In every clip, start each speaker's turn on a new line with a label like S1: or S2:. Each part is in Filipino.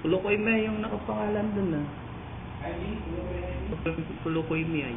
S1: Kulukoy me yung nakapangalan dun ah. Kulukoy me ay.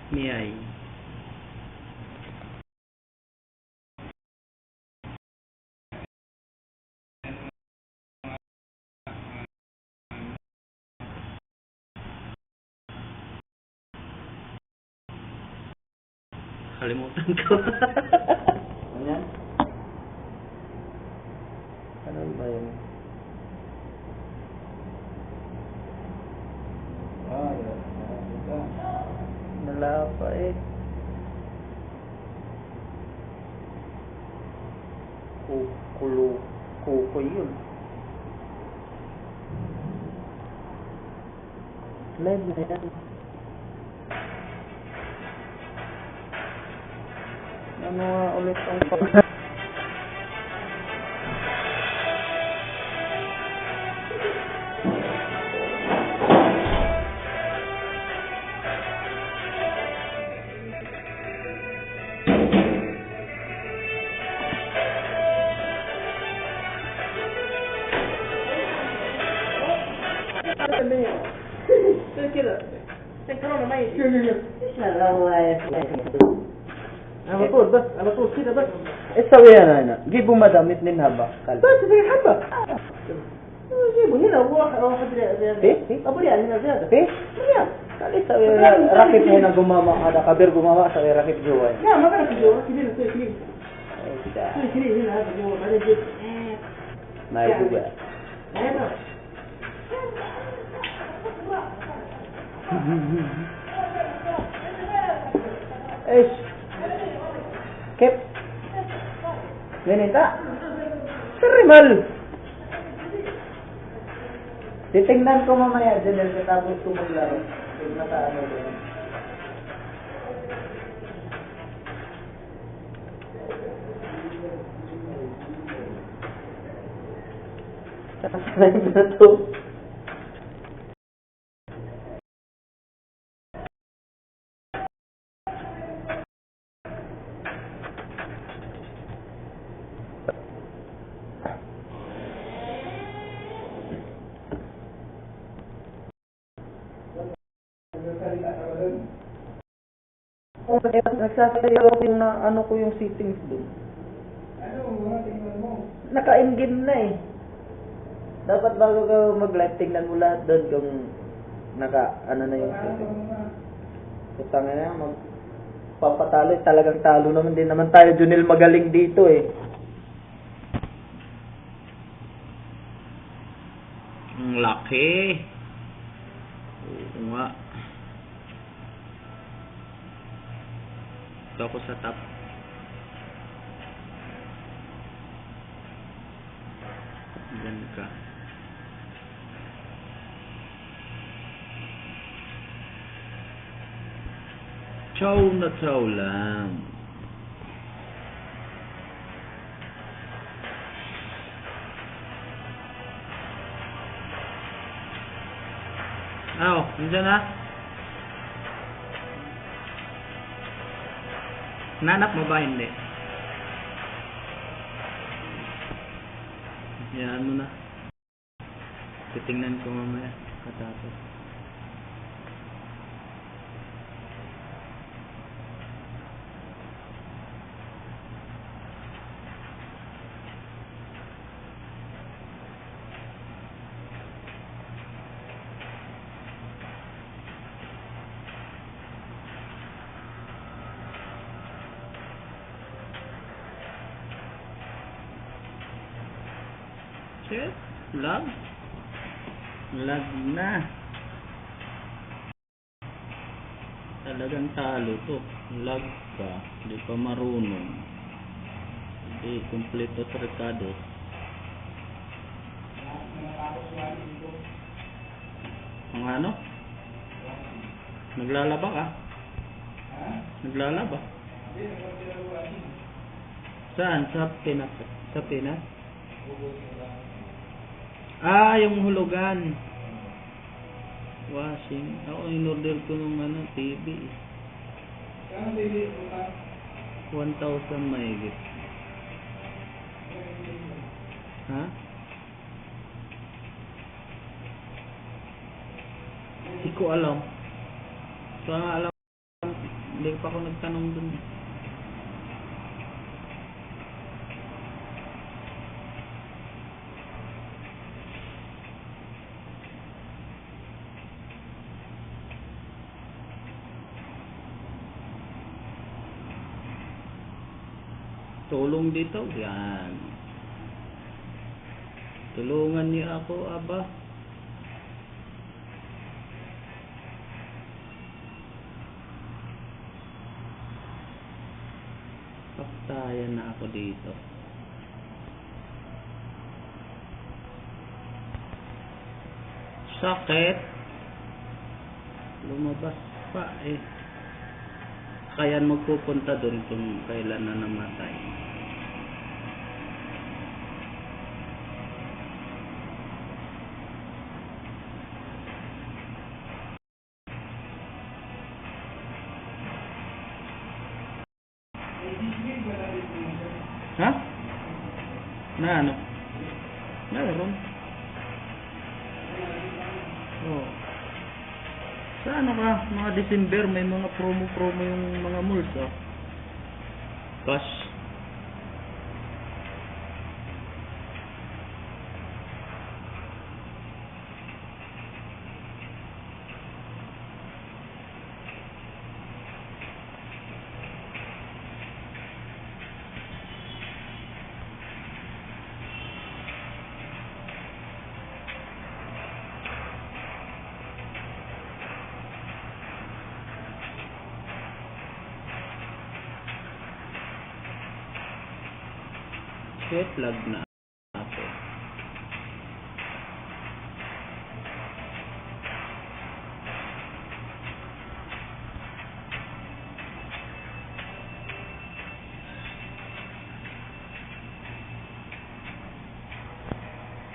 S1: Miyay. Kalimutan ko.
S2: Ano yan? Ano ba yun? Malapait. Kukoy yun. Live na yan. Ano nga ulit ang
S3: على طول كده بس.
S2: سوي انا جيبوا مدام اثنين هبه
S3: بس زي حبة. جيبوا هنا واحد ريال.
S2: ايه
S3: ابو ريال هنا زيادة.
S2: ايه
S3: ريال.
S2: خلي سوي راكب هنا قمامة هذا خبير قمامة سوي راكب جوا.
S3: لا ما راكب جوا كبير سوي كبير.
S2: سوي
S3: سوي كبير هنا هذا جوا بعدين جيب.
S2: ما يدوب.
S3: هنا.
S2: ايش كيف ganita serimal titingnan ko mamaya dyan tapos ko maglaro kung nakaano doon tapos na to. Nagsasayaw ako yung ano ko yung settings doon. Naka-engine na eh. Dapat bago ka mag-live, tingnan mo lahat doon kung naka-ano na yung settings. Putang na yan, magpapatalo. Talagang talo naman din naman tayo. Junil magaling dito eh.
S1: Ang laki. Oo nga. Ito ako sa top. Diyan ka. Chow na chow lang. Nandiyan na. Nanap mo ba? Hindi. Yan mo na. Titingnan ko mamaya. Katapos. Shit, lag. Lag na. Talagang talo to. Lag ka. Hindi pa marunong. Hindi kompleto sa recados. Ang ano? Naglalaba ka? Naglalaba? Saan? Sa Pinas? Sa Pinas? Ah, yung hulugan. Washing. Ako, in-order ko nung TV.
S3: Kaya bili mo ka?
S1: 1,000 mahigit. Ha? Hindi ko alam. Sana alam. Hindi pa ako nagtanong dun. Tulong dito. Yan. Tulungan niyo ako, aba. Paktayan na ako dito. Sakit. Lumabas pa eh. Kaya magpupunta doon kung kailan na namatay. Ha? Na ano? Meron. Oh. Sa ano ka? Mga December may mga promo yung mga malls oh. Cash. Set lag na ako.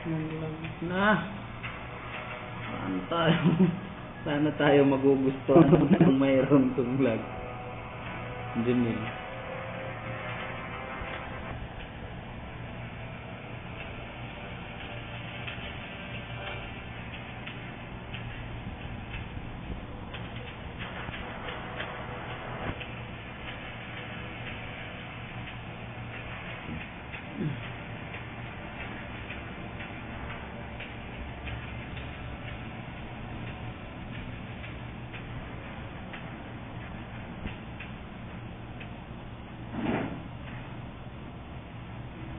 S1: Naglag na. Sana tayo magugustuhan ng mayroon tong lag. Diyan yun.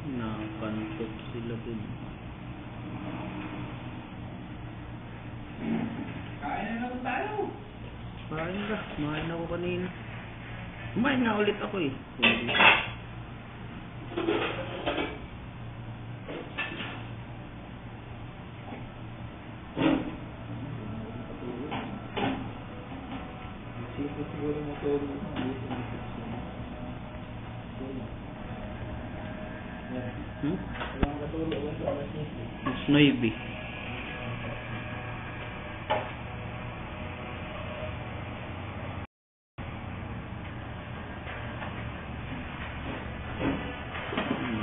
S1: Nakantok sila dun.
S3: Kain na naman tayo.
S1: Kain ka. Kumain ako kanina. Kumain na ulit ako eh.
S2: Siguro motor mo.
S1: Hmm?
S2: Walang katulog ang oras niya.
S1: Mas Navy.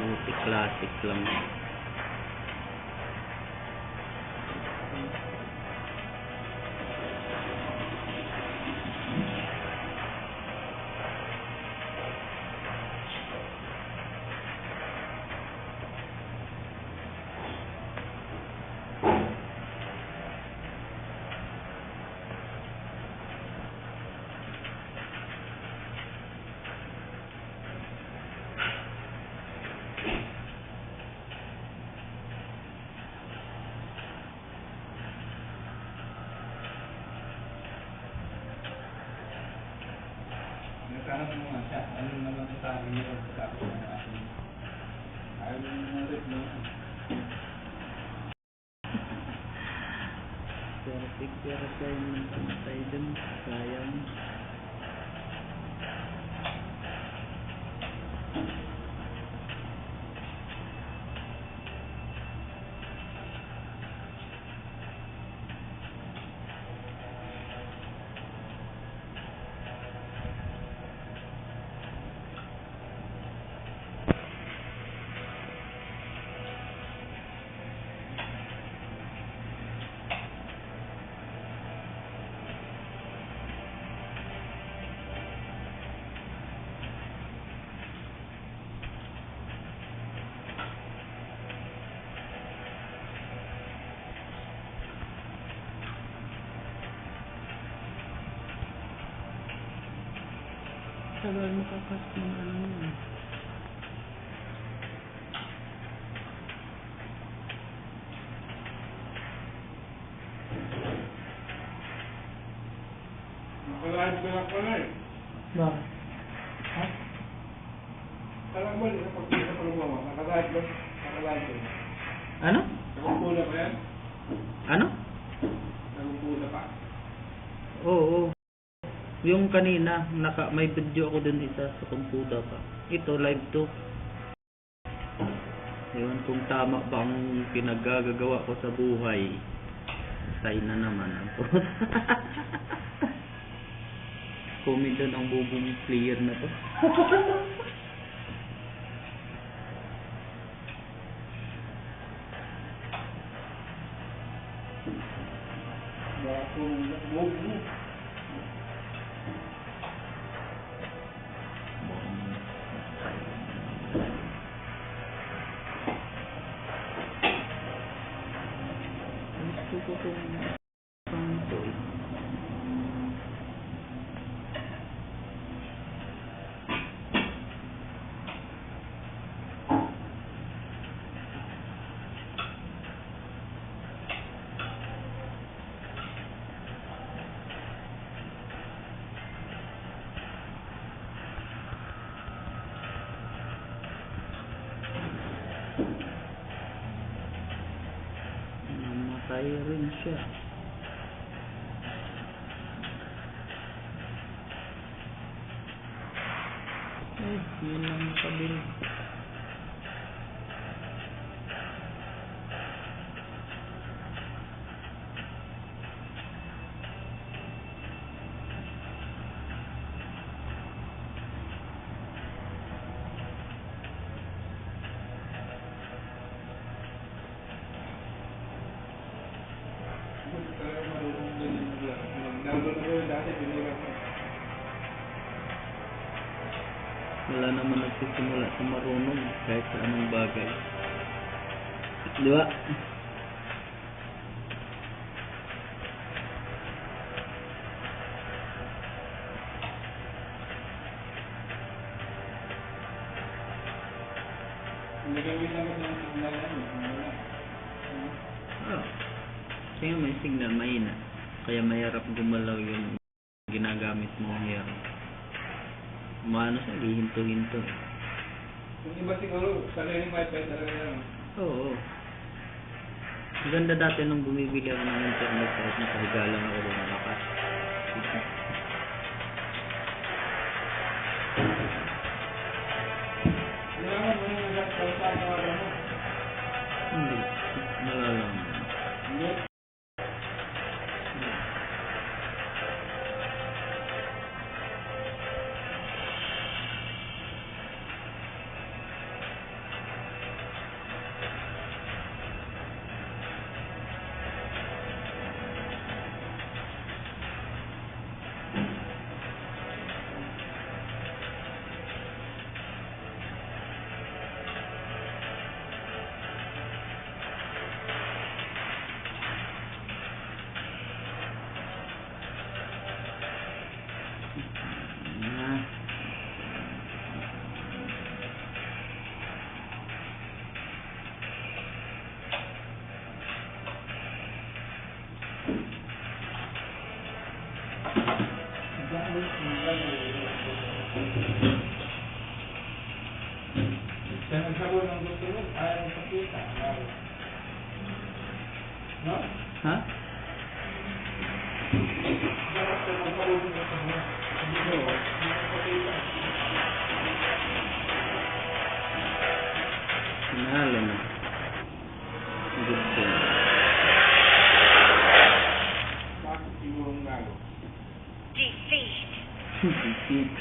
S1: Multi-classic lang.
S3: Nagkaroon mo nga siya. Ano naman sa akin niya sa akin na akin. Ayaw mo naman rin mo.
S1: Perfect tayo ng pantay dun. Sayang. tagal makakas ng ano yun.
S3: Nakalive ka lang pala eh.
S2: Bakit? Ha?
S3: Parang ba, pag-pila pa lang mo, nakalive ba? Nakalive ba?
S1: Ano?
S3: Nakumpula pa yan?
S1: Ano?
S3: Nakumpula pa?
S1: Oo. Yung kanina, may video ako dun isa sa computer pa. Ito, live to. Ewan kung tama ba ang pinagagagawa ko sa buhay. Sign na naman. Comment ang bubong player na to. Gusto ko kung ito eh. Namatay rin siya. Yun ang kabili. Wala naman nagsisimula sa marunong kahit sa anong bagay. Di ba? Oh. Kaya may signal, mahina. Kaya mahirap gumalaw yung ginagamit mong hair. Maano siya, hihinto-hinto.
S3: Yung iba siguro, sariling wifi talaga yan.
S1: Oo. Ganda dati nung bumibili ako ng internet kahit nakahiga lang ako doon malakas.
S3: Nalaman mo yung nagsalita ang mga mo?
S1: Hindi. Malalaman.
S3: Hindi.
S1: Ah.
S3: Siya nagsabi ng gusto mo, ayaw mo pakita. No?
S1: Ha?
S3: Dapat siya nagsabi ng gusto mo.
S1: Oo. Nanalo na. Good job.
S3: Bakit siguro ang nalo?
S4: Defeat.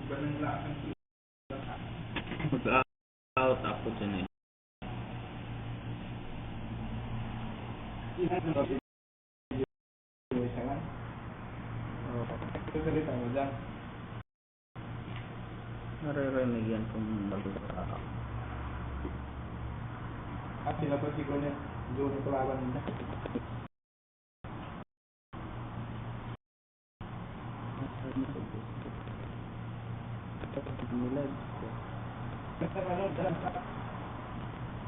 S3: Iba ng lasang
S1: ko dyan eh.
S3: Isa nga. Salita mo dyan.
S1: Naririnig yan kung mag-uusap.
S3: Sila pa siguro niya. Doon ang kalaban nila.
S1: Nila.
S3: Basta ano,